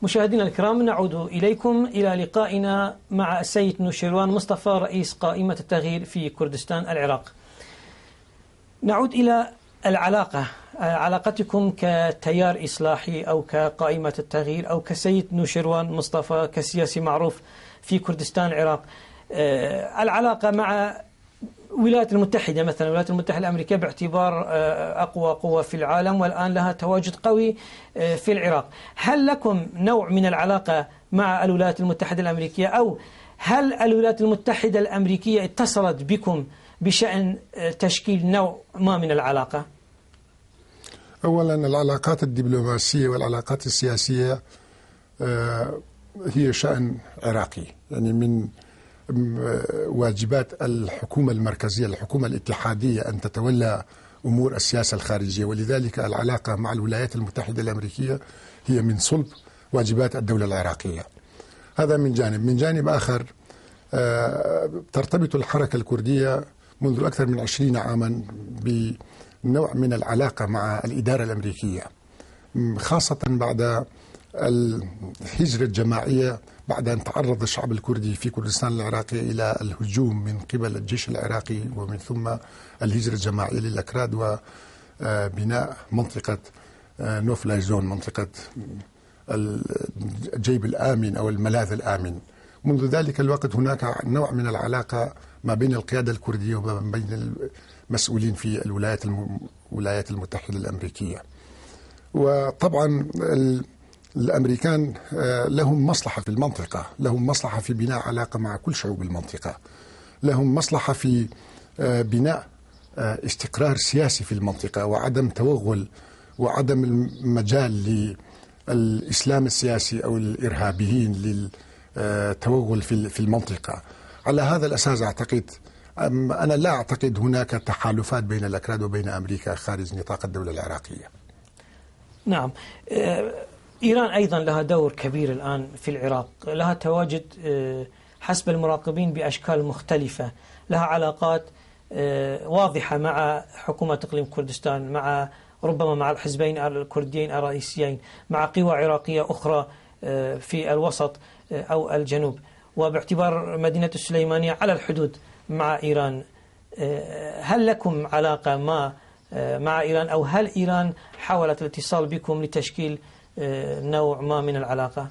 مشاهدينا الكرام، نعود إليكم إلى لقائنا مع السيد نوشيروان مصطفى رئيس قائمة التغيير في كردستان العراق. نعود إلى علاقتكم كتيار إصلاحي أو كقائمة التغيير أو كسيد نوشيروان مصطفى كسياسي معروف في كردستان العراق. العلاقة مع الولايات المتحدة مثلا، الولايات المتحدة الأمريكية باعتبار أقوى قوة في العالم والآن لها تواجد قوي في العراق، هل لكم نوع من العلاقة مع الولايات المتحدة الأمريكية، أو هل الولايات المتحدة الأمريكية اتصلت بكم بشأن تشكيل نوع ما من العلاقة؟ أولا، العلاقات الدبلوماسية والعلاقات السياسية هي شأن عراقي، يعني من واجبات الحكومة المركزية، الحكومة الاتحادية، أن تتولى أمور السياسة الخارجية، ولذلك العلاقة مع الولايات المتحدة الأمريكية هي من صلب واجبات الدولة العراقية. هذا من جانب. من جانب آخر، ترتبط الحركة الكردية منذ أكثر من 20 عاما بنوع من العلاقة مع الإدارة الأمريكية، خاصة بعد الهجرة الجماعية، بعد أن تعرض الشعب الكردي في كردستان العراقي إلى الهجوم من قبل الجيش العراقي، ومن ثم الهجرة الجماعية للأكراد وبناء منطقة نو فلاي زون، منطقة الجيب الآمن أو الملاذ الآمن. منذ ذلك الوقت هناك نوع من العلاقة ما بين القيادة الكردية وما بين المسؤولين في الولايات المتحدة الأمريكية. وطبعا الأمريكان لهم مصلحة في المنطقة، لهم مصلحة في بناء علاقة مع كل شعوب المنطقة، لهم مصلحة في بناء استقرار سياسي في المنطقة وعدم توغل وعدم المجال للإسلام السياسي أو الإرهابيين للتوغل في المنطقة. على هذا الأساس أعتقد، أنا لا أعتقد هناك تحالفات بين الأكراد وبين أمريكا خارج نطاق الدولة العراقية. نعم. إيران أيضا لها دور كبير الآن في العراق، لها تواجد حسب المراقبين بأشكال مختلفة، لها علاقات واضحة مع حكومة إقليم كردستان، ربما مع الحزبين الكرديين الرئيسيين، مع قوى عراقية أخرى في الوسط أو الجنوب، وباعتبار مدينة السليمانية على الحدود مع إيران. هل لكم علاقة مع إيران، أو هل إيران حاولت الاتصال بكم لتشكيل نوع ما من العلاقة؟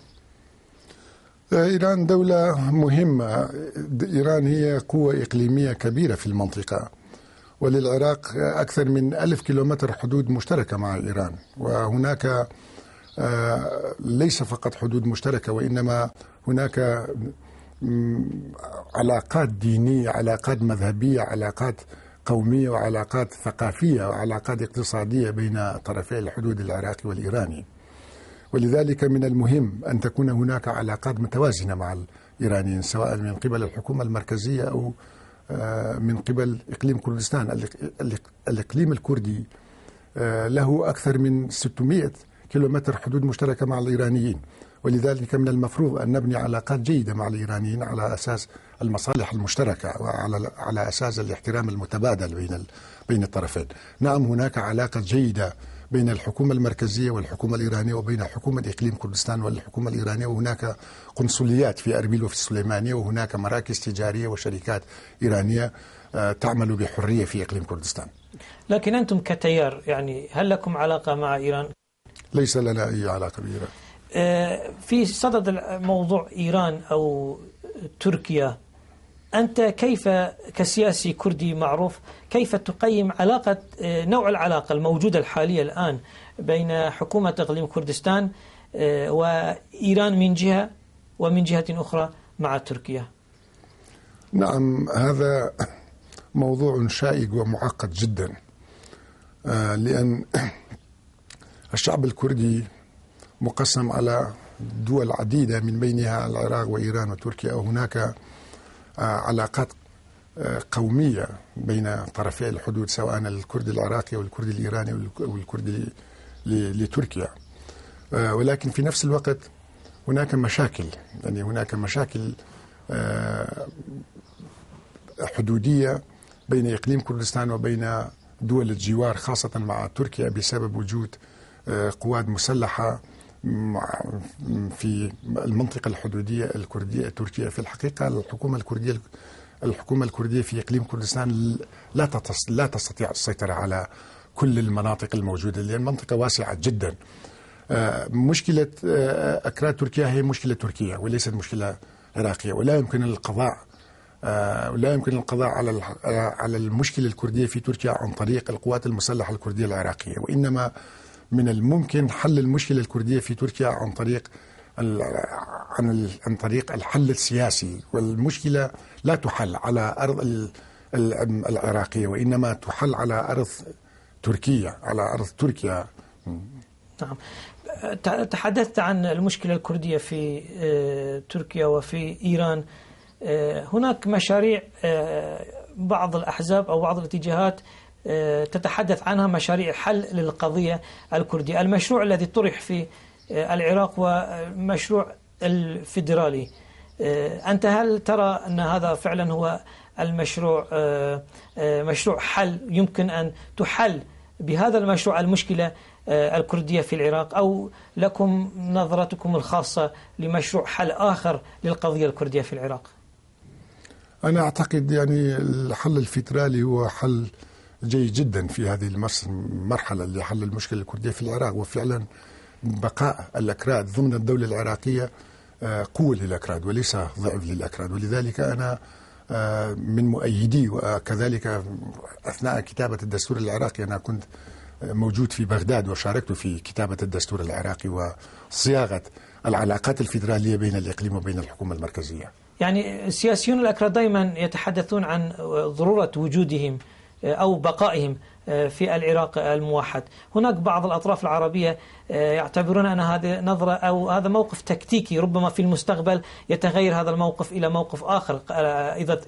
إيران دولة مهمة، إيران هي قوة إقليمية كبيرة في المنطقة، وللعراق أكثر من 1000 كيلومتر حدود مشتركة مع إيران، وهناك ليس فقط حدود مشتركة، وإنما هناك علاقات دينية، علاقات مذهبية، علاقات قومية، وعلاقات ثقافية، وعلاقات اقتصادية بين طرفي الحدود العراقي والإيراني. ولذلك من المهم أن تكون هناك علاقات متوازنة مع الإيرانيين، سواء من قبل الحكومة المركزية أو من قبل إقليم كردستان. الإقليم الكردي له أكثر من 600 كيلومتر حدود مشتركة مع الإيرانيين، ولذلك من المفروض أن نبني علاقات جيدة مع الإيرانيين على أساس المصالح المشتركة وعلى أساس الاحترام المتبادل بين الطرفين. نعم، هناك علاقة جيدة بين الحكومة المركزية والحكومة الإيرانية، وبين حكومة إقليم كردستان والحكومة الإيرانية، وهناك قنصليات في أربيل وفي السليمانية، وهناك مراكز تجارية وشركات إيرانية تعمل بحرية في إقليم كردستان. لكن أنتم كتيار، يعني هل لكم علاقة مع إيران؟ ليس لنا أي علاقة بإيران. في صدد موضوع إيران أو تركيا، أنت كيف كسياسي كردي معروف كيف تقيم علاقة نوع العلاقة الموجودة الحالية الآن بين حكومة إقليم كردستان وإيران من جهة، ومن جهة أخرى مع تركيا؟ نعم، هذا موضوع شائك ومعقد جدا، لأن الشعب الكردي مقسم على دول عديدة من بينها العراق وإيران وتركيا، وهناك علاقات قومية بين طرفي الحدود، سواء الكرد العراقي والكرد الإيراني والكرد لتركيا. ولكن في نفس الوقت هناك مشاكل، يعني هناك مشاكل حدودية بين إقليم كردستان وبين دول الجوار، خاصة مع تركيا، بسبب وجود قوات مسلحة في المنطقة الحدودية الكردية التركية. في الحقيقة الحكومة الكردية في إقليم كردستان لا تستطيع السيطرة على كل المناطق الموجودة، لأن المنطقة واسعة جدا. مشكلة أكراد تركيا هي مشكلة تركية وليست مشكلة عراقية، ولا يمكن القضاء على المشكلة الكردية في تركيا عن طريق القوات المسلحة الكردية العراقية، وإنما من الممكن حل المشكلة الكردية في تركيا عن طريق الحل السياسي. والمشكلة لا تحل على أرض العراقية، وإنما تحل على أرض تركيا. نعم. تحدثت عن المشكلة الكردية في تركيا وفي إيران. هناك مشاريع، بعض الأحزاب أو بعض الاتجاهات تتحدث عنها مشاريع حل للقضية الكردية. المشروع الذي طرح في العراق ومشروع الفيدرالي، أنت هل ترى أن هذا فعلا هو المشروع مشروع حل يمكن أن تحل بهذا المشروع المشكلة الكردية في العراق، أو لكم نظرتكم الخاصة لمشروع حل آخر للقضية الكردية في العراق؟ أنا أعتقد الحل الفيدرالي هو حل جيد جدا في هذه المرحلة لحل المشكلة الكردية في العراق، وفعلا بقاء الأكراد ضمن الدولة العراقية قوة للأكراد وليس ضعف للأكراد. ولذلك أنا من مؤيدي، وكذلك أثناء كتابة الدستور العراقي أنا كنت موجود في بغداد وشاركت في كتابة الدستور العراقي وصياغة العلاقات الفيدرالية بين الإقليم وبين الحكومة المركزية. السياسيون الأكراد دائما يتحدثون عن ضرورة وجودهم أو بقائهم في العراق الموحد. هناك بعض الأطراف العربية يعتبرون أن هذه نظرة أو هذا موقف تكتيكي، ربما في المستقبل يتغير هذا الموقف إلى موقف آخر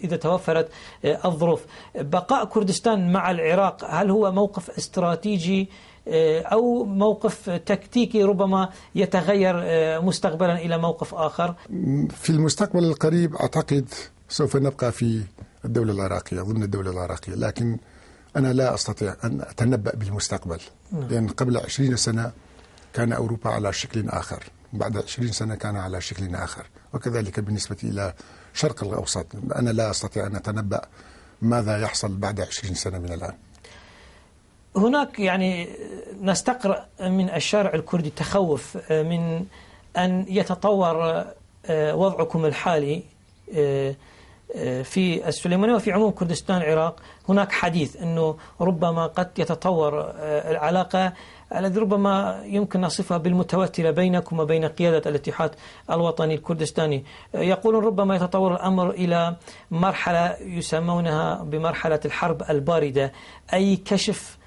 إذا توفرت الظروف. بقاء كردستان مع العراق هل هو موقف استراتيجي أو موقف تكتيكي ربما يتغير مستقبلا إلى موقف آخر؟ في المستقبل القريب أعتقد سوف نبقى في الدولة العراقية ضمن الدولة العراقية، لكن أنا لا أستطيع أن أتنبأ بالمستقبل، لأن قبل 20 سنة كان أوروبا على شكل آخر، بعد 20 سنة كان على شكل آخر، وكذلك بالنسبة إلى الشرق الأوسط. أنا لا أستطيع أن أتنبأ ماذا يحصل بعد 20 سنة من الآن. هناك نستقرأ من الشارع الكردي تخوف من أن يتطور وضعكم الحالي في السليمانية وفي عموم كردستان العراق. هناك حديث أنه ربما قد يتطور العلاقة التي ربما يمكن نصفها بالمتوترة بينكم وبين قيادة الاتحاد الوطني الكردستاني. يقولون ربما يتطور الأمر إلى مرحلة يسمونها بمرحلة الحرب الباردة، أي كشف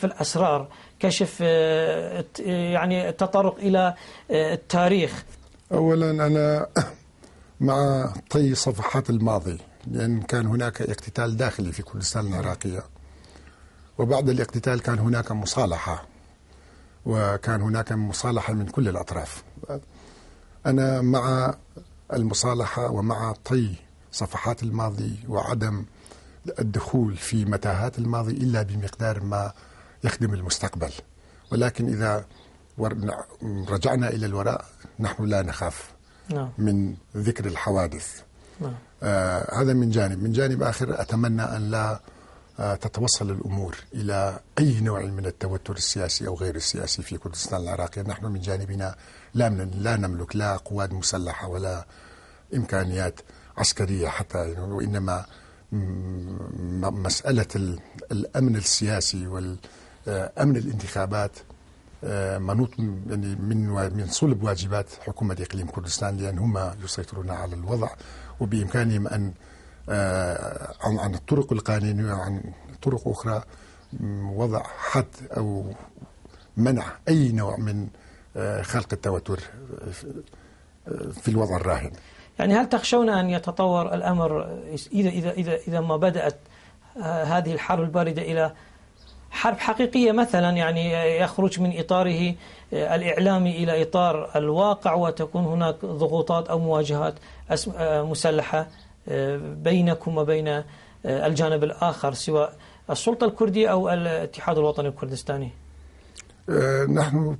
الأسرار، كشف التطرق إلى التاريخ. أولا أنا مع طي صفحات الماضي، لأن كان هناك اقتتال داخلي في كردستان العراقية، وبعد الاقتتال كان هناك مصالحة، وكان هناك مصالحة من كل الأطراف. أنا مع المصالحة ومع طي صفحات الماضي وعدم الدخول في متاهات الماضي إلا بمقدار ما يخدم المستقبل. ولكن إذا رجعنا إلى الوراء نحن لا نخاف من ذكر الحوادث. هذا من جانب. من جانب آخر أتمنى أن لا تتوصل الأمور إلى أي نوع من التوتر السياسي أو غير السياسي في كردستان العراقي. نحن من جانبنا لا نملك لا قوات مسلحة ولا إمكانيات عسكرية حتى، وإنما مسألة الأمن السياسي والأمن الانتخابات منوط من صلب واجبات حكومة إقليم كردستان، لأن هم يسيطرون على الوضع، وبإمكانهم أن عن الطرق القانونية وعن طرق أخرى وضع حد أو منع أي نوع من خلق التوتر في الوضع الراهن. هل تخشون أن يتطور الأمر إذا ما بدأت هذه الحرب الباردة إلى حرب حقيقية مثلا، يخرج من إطاره الإعلامي إلى إطار الواقع، وتكون هناك ضغوطات أو مواجهات مسلحة بينكم وبين الجانب الآخر سواء السلطة الكردية أو الاتحاد الوطني الكردستاني؟ نحن